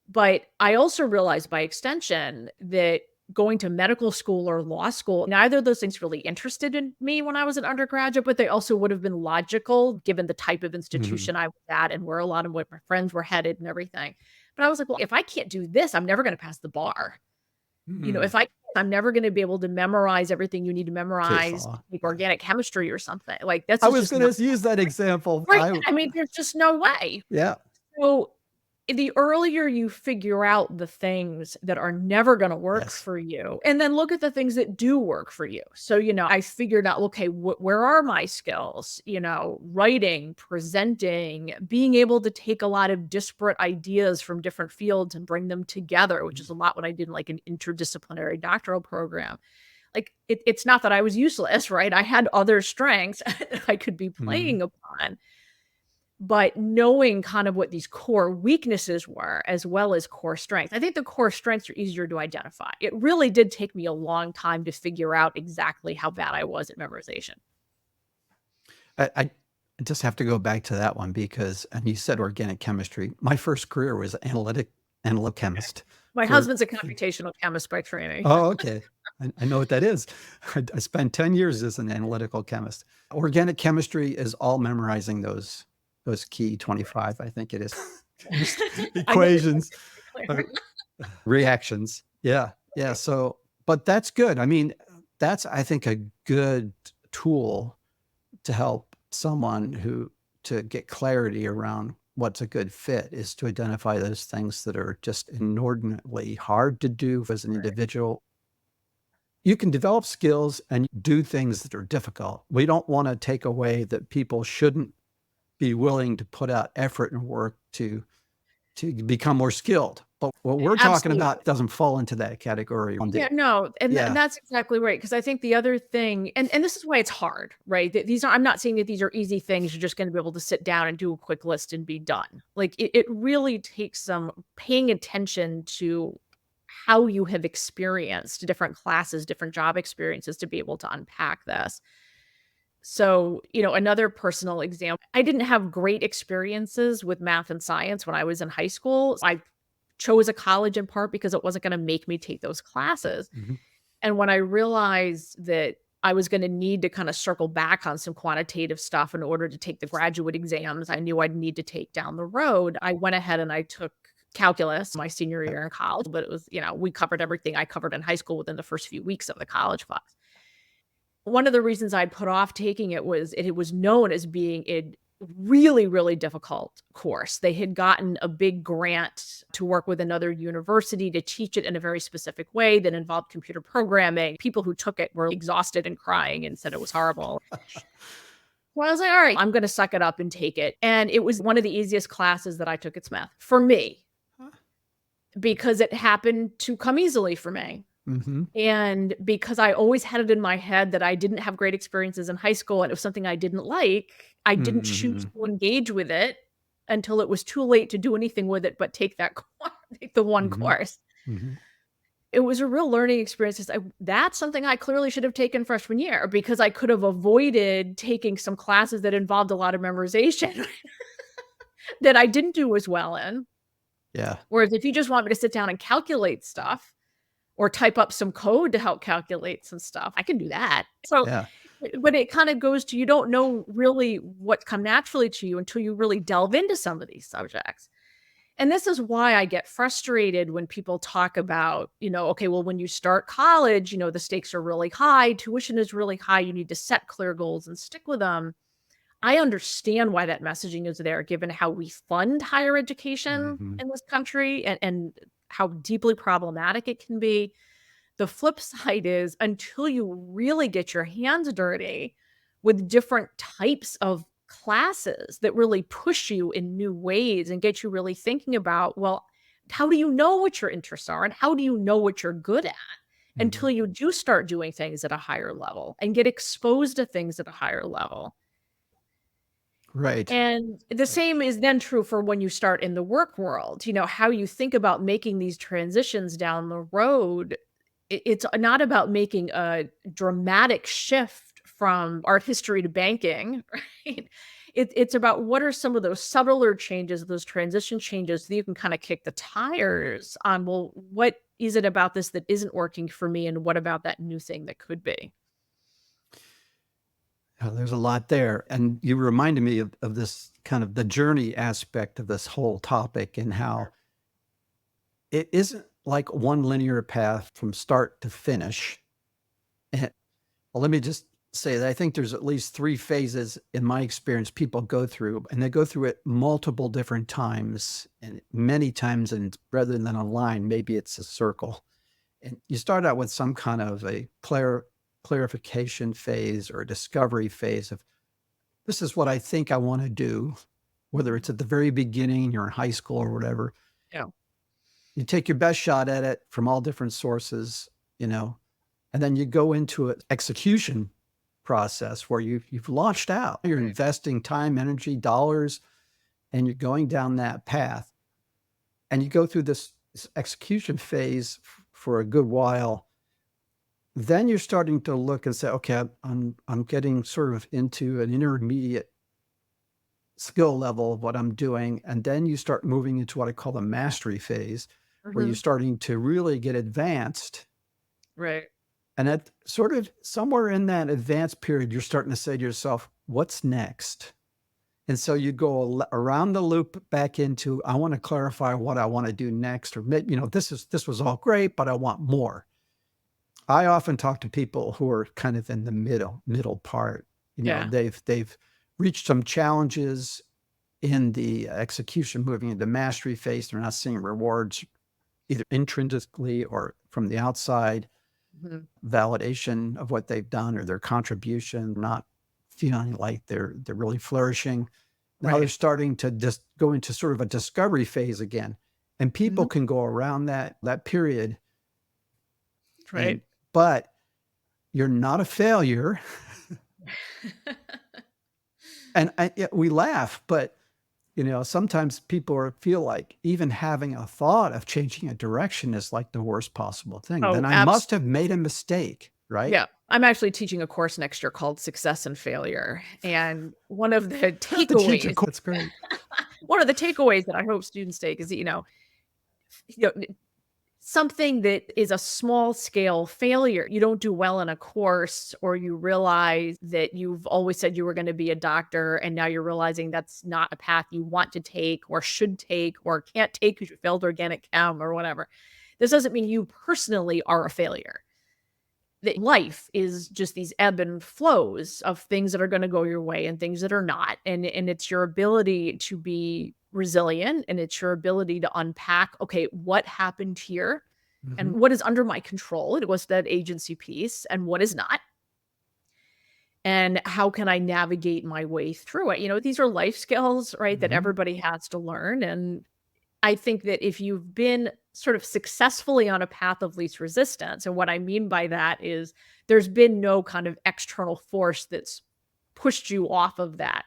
Speaker 1: but I also realized by extension that going to medical school or law school, neither of those things really interested in me when I was an undergraduate, but they also would have been logical given the type of
Speaker 2: Mhm.
Speaker 1: institution I was at and where a lot of what my friends were headed and everything. But I was like, well, if I can't do this, I'm never going to pass the bar.
Speaker 2: Mhm.
Speaker 1: If I'm never going to be able to memorize everything you need to
Speaker 2: Case
Speaker 1: memorize to
Speaker 2: law.
Speaker 1: take
Speaker 2: Yeah.
Speaker 1: organic chemistry or something. Like that's
Speaker 2: I was
Speaker 1: just
Speaker 2: going
Speaker 1: not
Speaker 2: to use that example.
Speaker 1: right. I mean, there's just no way.
Speaker 2: Yeah.
Speaker 1: So, the earlier you figure out the things that are never gonna work
Speaker 2: Yes.
Speaker 1: for you, and then look at the things that do work for you. So, I figured out, okay, where are my skills? Writing, presenting, being able to take a lot of disparate ideas from different fields and bring them together, which is a lot what I did in like an interdisciplinary doctoral program. Like it's not that I was useless, right? I had other strengths I could be
Speaker 2: Mhm.
Speaker 1: playing upon. But knowing kind of what these core weaknesses were as well as core strengths. I think the core strengths are easier to identify. It really did take me a long time to figure out exactly how bad I was at memorization.
Speaker 2: I just have to go back to that one because, and you said organic chemistry. My first career was analytic chemist
Speaker 1: My
Speaker 2: for,
Speaker 1: husband's a computational chemist by training.
Speaker 2: oh, okay. I know what that is. I spent 10 years as an analytical chemist. Organic chemistry is all memorizing those key 25, I think it is,
Speaker 1: I know you're
Speaker 2: equations,
Speaker 1: saying
Speaker 2: uh,
Speaker 1: clear.
Speaker 2: reactions. Yeah. Yeah. So, but that's good. I mean, that's, I think, a good tool to help someone to get clarity around what's a good fit is to identify those things that are just inordinately hard to do as an individual. You can develop skills and do things that are difficult. We don't want to take away that people shouldn't be willing to put out effort and work to become more skilled. But what we're talking
Speaker 1: Absolutely.
Speaker 2: about doesn't fall into that category.
Speaker 1: Yeah, no, and
Speaker 2: Yeah.
Speaker 1: that's exactly right. Because I think the other thing and this is why it's hard, right? These are I'm not saying that these are easy things you're just gonna be able to sit down and do a quick list and be done. Like, it really takes some paying attention to how you have experienced different classes, different job experiences to be able to unpack this. So, another personal example, I didn't have great experiences with math and science when I was in high school. I chose a college in part because it wasn't gonna make me take those classes.
Speaker 2: Mhm.
Speaker 1: And when I realized that I was gonna need to kinda circle back on some quantitative stuff in order to take the graduate exams I knew I'd need to take down the road, I went ahead and I took calculus my senior year in college, but it was we covered everything I covered in high school within the first few weeks of the college class. one of the reasons I put off taking it was it was known as being a really, really difficult course. They had gotten a big grant to work with another university to teach it in a very specific way that involved computer programming. People who took it were exhausted and crying and said it was horrible. Well, I was like, all right, I'm going to suck it up and take it. And it was one of the easiest classes that I took. It's math for me
Speaker 2: Huh.
Speaker 1: because it happened to come easily for me.
Speaker 2: Mm-hmm.
Speaker 1: And because I always had it in my head that I didn't have great experiences in high school and it was something I didn't like, I didn't choose
Speaker 2: Mm-hmm.
Speaker 1: to engage with it until it was too late to do anything with it but take that take the one
Speaker 2: Mm-hmm.
Speaker 1: course.
Speaker 2: Mm-hmm.
Speaker 1: It was a real learning experience. That's something I clearly should have taken freshman year because I could have avoided taking some classes that involved a lot of memorization that I didn't do as well in.
Speaker 2: Yeah.
Speaker 1: Whereas if you just want me to sit down and calculate stuff or type up some code to help calculate some stuff, I can do that. So,
Speaker 2: Yeah.
Speaker 1: but it kind of goes to you don't know really what come naturally to you until you really delve into some of these subjects. And this is why I get frustrated when people talk about, okay, well, when you start college, the stakes are really high, tuition is really high, you need to set clear goals and stick with them. I understand why that messaging is there, given how we fund higher education
Speaker 2: Mm-hmm.
Speaker 1: in this country and how deeply problematic it can be. The flip side is until you really get your hands dirty with different types of classes that really push you in new ways and get you really thinking about, well, how do you know what your interests are and how do you know what you're good at
Speaker 2: Mm-hmm.
Speaker 1: until you do start doing things at a higher level and get exposed to things at a higher level.
Speaker 2: Right.
Speaker 1: And the same is then true for when you start in the work world, how you think about making these transitions down the road. It's not about making a dramatic shift from art history to banking, right? It's about what are some of those subtler changes, those transition changes that you can kind of kick the tires on. Well, what is it about this that isn't working for me? And what about that new thing that could be?
Speaker 2: There's a lot there. And you reminded me of this kind of the journey aspect of this whole topic and how it isn't like one linear path from start to finish. And well, let me just say that I think there's at least 3 phases in my experience people go through, and they go through it multiple different times and many times. And rather than a line, maybe it's a circle. And you start out with some kind of a clarification phase or a discovery phase of this is what I think I want to do, whether it's at the very beginning, you're in high school or whatever.
Speaker 1: Yeah.
Speaker 2: You take your best shot at it from all different sources, and then you go into an execution process where you've launched out. You're
Speaker 1: Right.
Speaker 2: investing time, energy, dollars, and you're going down that path. And you go through this execution phase for a good while. Then you're starting to look and say, okay, I'm getting sort of into an intermediate skill level of what I'm doing. And then you start moving into what I call the mastery phase, where you're
Speaker 1: Mhm.
Speaker 2: starting to really get advanced.
Speaker 1: Right.
Speaker 2: And at sort of somewhere in that advanced period, you're starting to say to yourself, what's next? And so you go around the loop back into, I want to clarify what I want to do next, or maybe, this was all great, but I want more. I often talk to people who are kind of in the middle part.
Speaker 1: Yeah.
Speaker 2: They've reached some challenges in the execution, moving into mastery phase. They're not seeing rewards either intrinsically or from the outside,
Speaker 1: Mhm.
Speaker 2: validation of what they've done or their contribution, not feeling like they're really flourishing. Now they're
Speaker 1: Right.
Speaker 2: starting to just go into sort of a discovery phase again. And people
Speaker 1: Mhm.
Speaker 2: can go around that period
Speaker 1: Right.
Speaker 2: and but you're not a failure. And we laugh, but sometimes people feel like even having a thought of changing a direction is like the worst possible thing. Then
Speaker 1: Oh,
Speaker 2: I must have made a mistake, right?
Speaker 1: yeah. I'm actually teaching a course next year called Success and Failure, and one of the
Speaker 2: The teacher,
Speaker 1: takeaways
Speaker 2: that's great.
Speaker 1: one of the takeaways that I hope students take is that, you know, something that is a small scale failure. You don't do well in a course, or you realize that you've always said you were gonna be a doctor, and now you're realizing that's not a path you want to take or should take or can't take because you failed organic chem or whatever. This doesn't mean you personally are a failure. that life is just these ebb and flows of things that are going to go your way and things that are not. And it's your ability to be resilient, and it's your ability to unpack, okay, what happened here
Speaker 2: Mhm.
Speaker 1: and what is under my control. It was that agency piece, and what is not. And how can I navigate my way through it? These are life skills, right, that
Speaker 2: Mhm.
Speaker 1: everybody has to learn. And I think that if you've been sort of successfully on a path of least resistance, and what I mean by that is there's been no kind of external force that's pushed you off of that,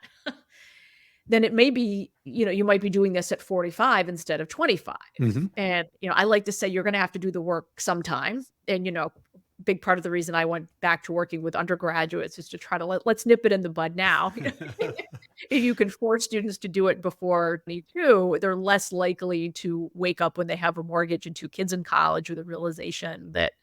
Speaker 1: then it may be, you might be doing this at 45 instead of 25.
Speaker 2: Mhm.
Speaker 1: And, I like to say you're going to have to do the work sometime. And, big part of the reason I went back to working with undergraduates is to try to let's nip it in the bud now. If you can force students to do it before 22, they're less likely to wake up when they have a mortgage and 2 kids in college with a realization that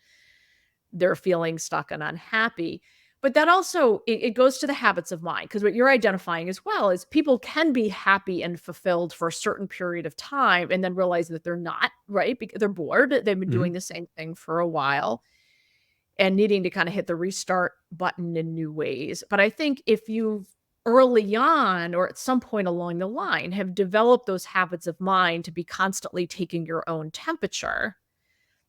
Speaker 1: they're feeling stuck and unhappy. But that also it goes to the habits of mind, because what you're identifying as well is people can be happy and fulfilled for a certain period of time and then realize that they're not, right? Because they're bored. They've been doing
Speaker 2: Mhm.
Speaker 1: the same thing for a while and needing to kind of hit the restart button in new ways. But I think if you've early on or at some point along the line have developed those habits of mind to be constantly taking your own temperature,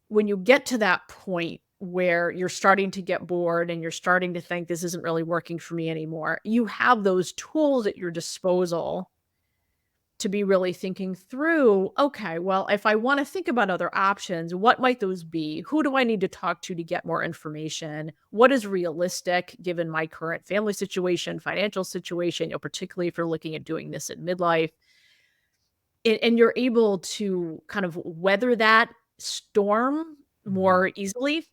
Speaker 1: when you get to that point where you're starting to get bored and you're starting to think this isn't really working for me anymore, you have those tools at your disposal to be really thinking through, okay, well, if I want to think about other options, what might those be? Who do I need to talk to get more information? What is realistic given my current family situation, financial situation, particularly if you're looking at doing this in midlife? And you're able to kind of weather that storm
Speaker 2: Mhm.
Speaker 1: more easily.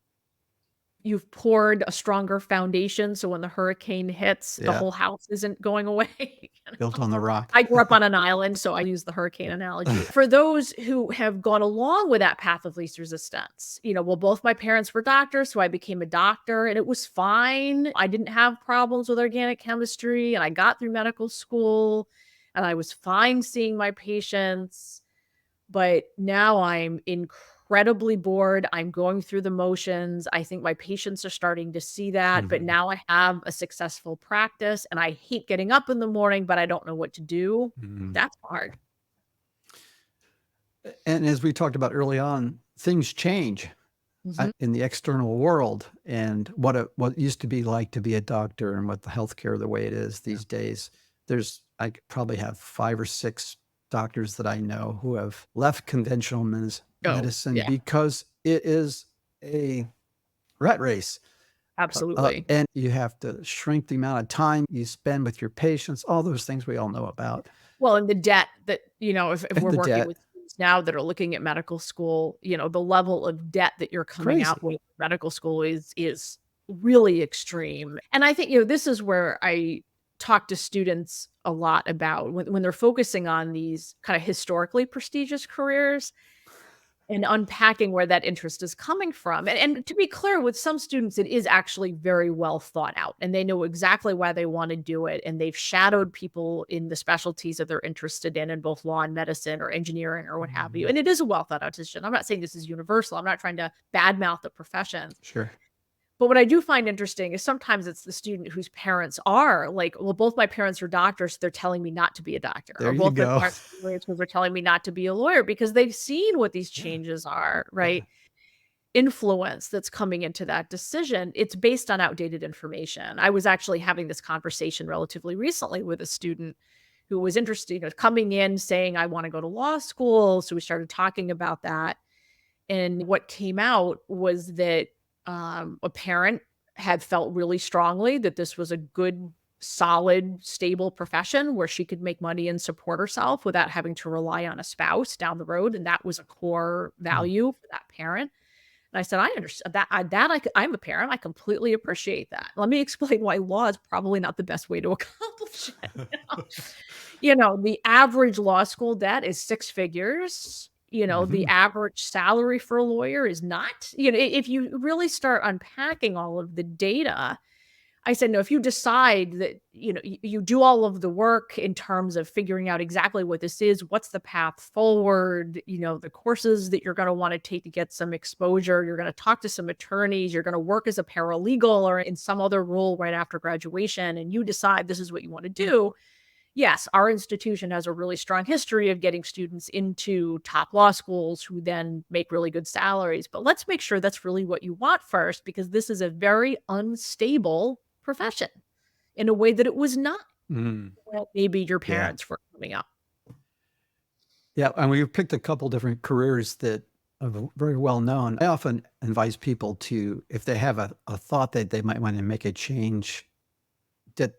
Speaker 1: You've poured a stronger foundation, so when the hurricane hits, the
Speaker 2: Yeah,
Speaker 1: whole house isn't going away.
Speaker 2: built on the rock.
Speaker 1: I grew up on an island, so I use the hurricane analogy. For those who have gone along with that path of least resistance, well, both my parents were doctors, so I became a doctor and it was fine. I didn't have problems with organic chemistry and I got through medical school and I was fine seeing my patients. But now I'm incredibly bored. I'm going through the motions. I think my patients are starting to see that, but
Speaker 2: Mhm.
Speaker 1: now I have a successful practice and I hate getting up in the morning, but I don't know what to do.
Speaker 2: Mhm.
Speaker 1: That's hard.
Speaker 2: And as we talked about early on, things change
Speaker 1: Mhm.
Speaker 2: in the external world, and what used to be like to be a doctor and what the healthcare the way it is
Speaker 1: Yeah.
Speaker 2: these days. I probably have 5 or 6 doctors that I know who have left conventional
Speaker 1: Oh,
Speaker 2: medicine
Speaker 1: yeah,
Speaker 2: because it is a rat race.
Speaker 1: absolutely.
Speaker 2: And you have to shrink the amount of time you spend with your patients, all those things we all know about,
Speaker 1: Well, and the debt that, if
Speaker 2: and
Speaker 1: we're
Speaker 2: the
Speaker 1: working
Speaker 2: debt.
Speaker 1: with students now that are looking at medical school, the level of debt that you're coming out
Speaker 2: Crazy.
Speaker 1: with medical school is really extreme. And I think, this is where I talk to students a lot about when they're focusing on these kind of historically prestigious careers and unpacking where that interest is coming from. And to be clear, with some students, it is actually very well thought out and they know exactly why they want to do it. And they've shadowed people in the specialties that they're interested in both law and medicine or engineering or what have you.
Speaker 2: Mhm.
Speaker 1: And it is a well thought out decision. I'm not saying this is universal. I'm not trying to badmouth the professions.
Speaker 2: Sure.
Speaker 1: But what I do find interesting is sometimes it's the student whose parents are like, well, both my parents are doctors, so they're telling me not to be a doctor,
Speaker 2: There
Speaker 1: or
Speaker 2: you
Speaker 1: both my
Speaker 2: go.
Speaker 1: parents are lawyers, so they're telling me not to be a lawyer because they've seen what these
Speaker 2: Yeah.
Speaker 1: changes are,
Speaker 2: Yeah.
Speaker 1: right? Influence that's coming into that decision, it's based on outdated information. I was actually having this conversation relatively recently with a student who was interested, coming in saying, I want to go to law school. So we started talking about that. And what came out was that a parent had felt really strongly that this was a good, solid, stable profession where she could make money and support herself without having to rely on a spouse down the road. And that was a core
Speaker 2: Mm.
Speaker 1: value for that parent. And I said, "I understand that. I'm a parent. I completely appreciate that. Let me explain why law is probably not the best way to accomplish it." The average law school debt is 6 figures. The
Speaker 2: Mhm.
Speaker 1: average salary for a lawyer is not. If you really start unpacking all of the data, I said, no, if you decide that, you do all of the work in terms of figuring out exactly what this is, what's the path forward, the courses that you're going to want to take to get some exposure, you're going to talk to some attorneys, you're going to work as a paralegal or in some other role right after graduation, and you decide this is what you want to do. Yes, our institution has a really strong history of getting students into top law schools who then make really good salaries. But let's make sure that's really what you want first, because this is a very unstable profession in a way that it was not
Speaker 2: Mm,
Speaker 1: when maybe your
Speaker 2: yeah.
Speaker 1: parents were coming up.
Speaker 2: Yeah. And we've picked a couple different careers that are very well known. I often advise people to, if they have a thought that they might want to make a change, that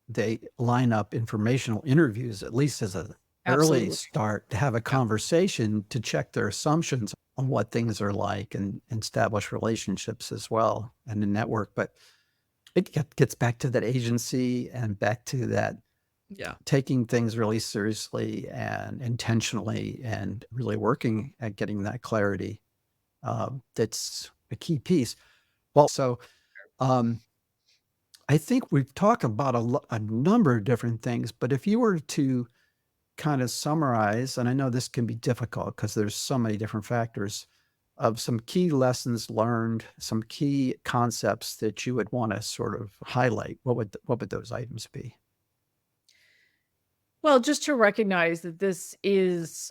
Speaker 2: they line up informational interviews, at least as an early
Speaker 1: Absolutely.
Speaker 2: start, to have a
Speaker 1: Yeah.
Speaker 2: conversation to check their assumptions on what things are like and establish relationships as well and a network. But gets back to that agency and back to that
Speaker 1: Yeah.
Speaker 2: taking things really seriously and intentionally and really working at getting that clarity. That's a key piece. Well, so um, I think we've talked about a number of different things, but if you were to kind of summarize, and I know this can be difficult because there's so many different factors, of some key lessons learned, some key concepts that you would want to sort of highlight, what would those items be?
Speaker 1: Well, just to recognize that this is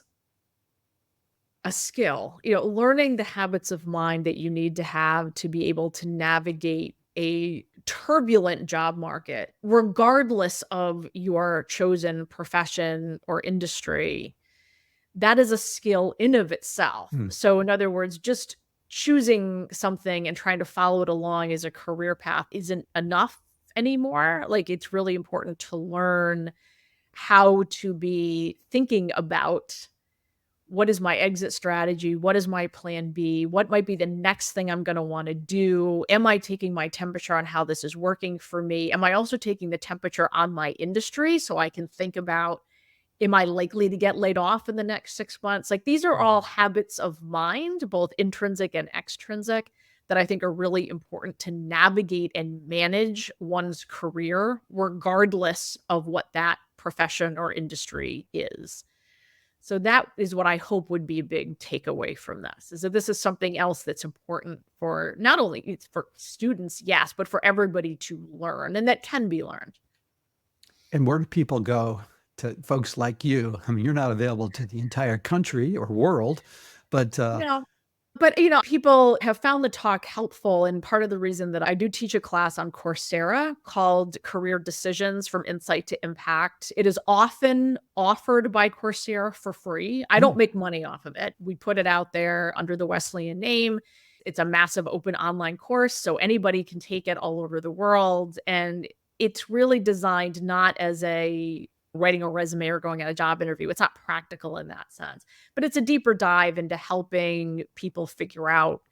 Speaker 1: a skill, learning the habits of mind that you need to have to be able to navigate a turbulent job market, regardless of your chosen profession or industry. That is a skill in of itself.
Speaker 2: Hmm.
Speaker 1: So, in other words, just choosing something and trying to follow it along as a career path isn't enough anymore. Like, it's really important to learn how to be thinking about what is my exit strategy? What is my plan B? What might be the next thing I'm going to want to do? Am I taking my temperature on how this is working for me? Am I also taking the temperature on my industry so I can think about, am I likely to get laid off in the next 6 months? Like, these are all habits of mind, both intrinsic and extrinsic, that I think are really important to navigate and manage one's career, regardless of what that profession or industry is. So that is what I hope would be a big takeaway from this, is that this is something else that's important for not only it's for students, yes, but for everybody to learn, and that can be learned.
Speaker 2: And where do people go to folks like you? I mean, you're not available to the entire country or world, but
Speaker 1: No. But, people have found the talk helpful, and part of the reason that I do teach a class on Coursera called Career Decisions: From Insight to Impact. It is often offered by Coursera for free. I don't
Speaker 2: mm,
Speaker 1: make money off of it. We put it out there under the Wesleyan name. It's a massive open online course, so anybody can take it all over the world, and it's really designed not as a writing a resume or going on a job interview. It's not practical in that sense, but it's a deeper dive into helping people figure out,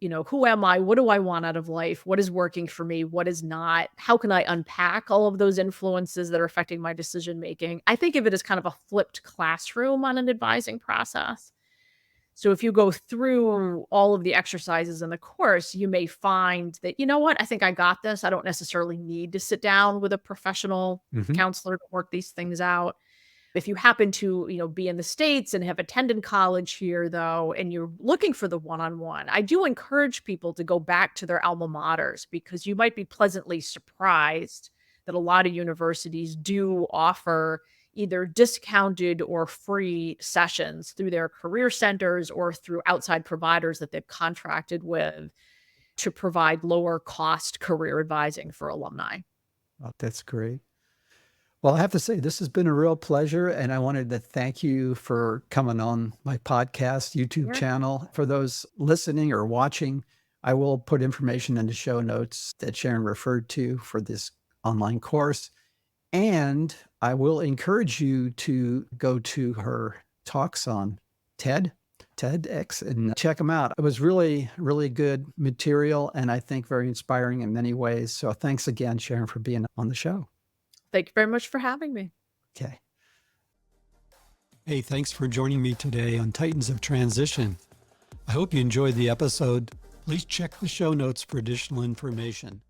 Speaker 1: who am I? What do I want out of life? What is working for me? What is not? How can I unpack all of those influences that are affecting my decision making? I think of it as kind of a flipped classroom on an advising process. So if you go through all of the exercises in the course, you may find that, you know what, I think I got this. I don't necessarily need to sit down with a professional
Speaker 2: mhm.
Speaker 1: counselor to work these things out. If you happen to, be in the States and have attended college here, though, and you're looking for the one-on-one, I do encourage people to go back to their alma maters, because you might be pleasantly surprised that a lot of universities do offer either discounted or free sessions through their career centers or through outside providers that they've contracted with to provide lower cost career advising for alumni.
Speaker 2: Oh, that's great. Well, I have to say, this has been a real pleasure, and I wanted to thank you for coming on my podcast, YouTube
Speaker 1: Sure.
Speaker 2: channel. For those listening or watching, I will put information in the show notes that Sharon referred to for this online course. And I will encourage you to go to her talks on TEDx, and check them out. It was really, really good material, and I think very inspiring in many ways. So thanks again, Sharon, for being on the show.
Speaker 1: Thank you very much for having me.
Speaker 2: Okay. Hey, thanks for joining me today on Titans of Transition. I hope you enjoyed the episode. Please check the show notes for additional information.